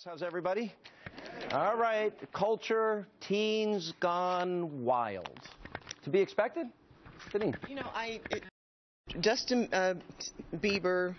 Thanks. How's everybody? All right. Culture, teens gone wild. To be expected? Denise. You know, Justin Bieber,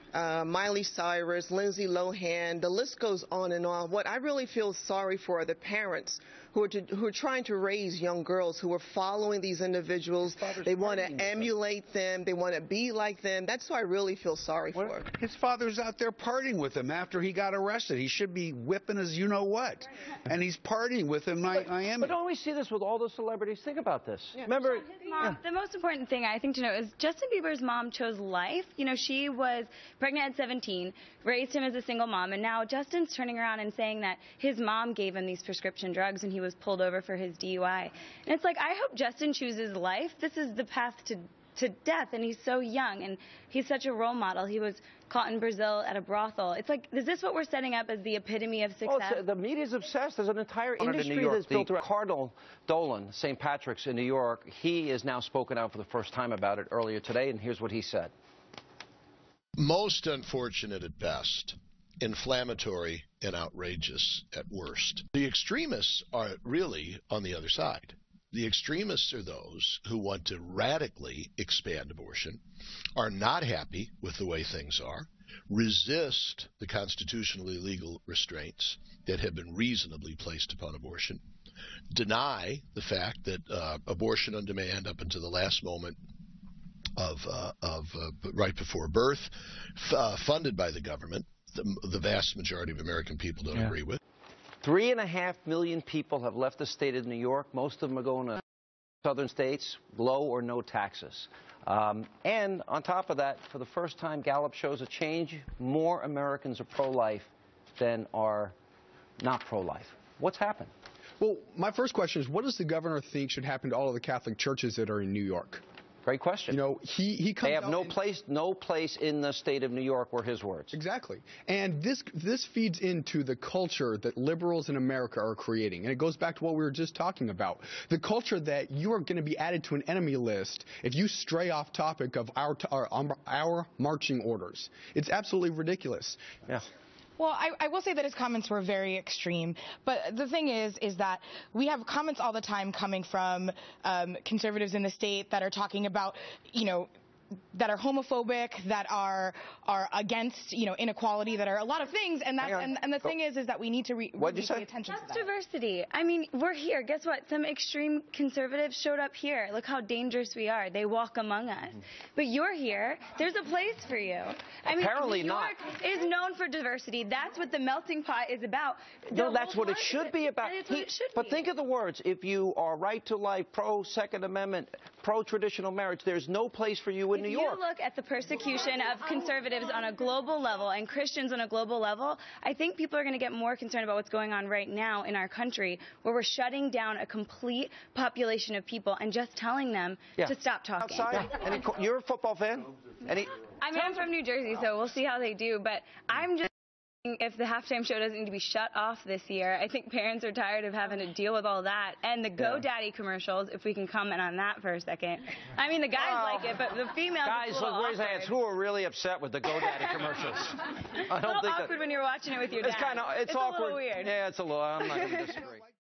Miley Cyrus, Lindsay Lohan, the list goes on and on. What I really feel sorry for are the parents who are trying to raise young girls who are following these individuals. They want to emulate them. They want to be like them. That's who I really feel sorry for. His father's out there partying with him after he got arrested. He should be whipping his you-know-what. And he's partying with him in Miami. But don't we see this with all the celebrities? Think about this. Yeah. Remember, his mom, the most important thing I think to know is Justin Bieber's mom chose life. You know, she was pregnant at 17, raised him as a single mom, and now Justin's turning around and saying that his mom gave him these prescription drugs and he was pulled over for his DUI. And it's like, I hope Justin chooses life. This is the path to death, and he's so young, and he's such a role model. He was caught in Brazil at a brothel. It's like, is this what we're setting up as the epitome of success? Oh, the media's obsessed. There's an entire industry that's built around. Cardinal Dolan, St. Patrick's in New York, he has now spoken out for the first time about it earlier today, and here's what he said. Most unfortunate at best, inflammatory and outrageous at worst. The extremists are really on the other side. The extremists are those who want to radically expand abortion, are not happy with the way things are, resist the constitutionally legal restraints that have been reasonably placed upon abortion, deny the fact that abortion on demand up until the last moment of right before birth, funded by the government, the vast majority of American people don't agree with. 3.5 million people have left the state of New York. Most of them are going to southern states, low or no taxes. And on top of that, for the first time, Gallup shows a change. More Americans are pro-life than are not pro-life. What's happened? Well, my first question is, what does the governor think should happen to all of the Catholic churches that are in New York? Great question. You know, he comes. They have no place in the state of New York, were his words. Exactly. And this feeds into the culture that liberals in America are creating. And it goes back to what we were just talking about. The culture that you are going to be added to an enemy list if you stray off topic of our marching orders. It's absolutely ridiculous. Yeah. Well, I will say that his comments were very extreme, but the thing is that we have comments all the time coming from conservatives in the state that are talking about, you know, that are homophobic, that are against, you know, inequality, that are a lot of things, and that's and the thing is that we need to really pay attention to that. That's diversity. I mean, we're here. Guess what? Some extreme conservatives showed up here. Look how dangerous we are. They walk among us. But you're here. There's a place for you. I mean, apparently New York is known for diversity. That's what the melting pot is about. No, that's what it should be about. That's what it should be. But think of the words. If you are right to life, pro-Second Amendment, pro-traditional marriage, there's no place for you in New York. If you look at the persecution of conservatives on a global level and Christians on a global level, I think people are going to get more concerned about what's going on right now in our country, where we're shutting down a complete population of people and just telling them to stop talking. Outside, you're a football fan? I'm from New Jersey, so we'll see how they do, but I'm just if the halftime show doesn't need to be shut off this year. I think parents are tired of having to deal with all that. And the GoDaddy commercials, if we can comment on that for a second. I mean, the guys like it, but the females, guys, look, raise hands. Who are really upset with the GoDaddy commercials? I don't think awkward when you're watching it with your dad. It's awkward. A little weird. Yeah, it's a little. I'm not going to disagree.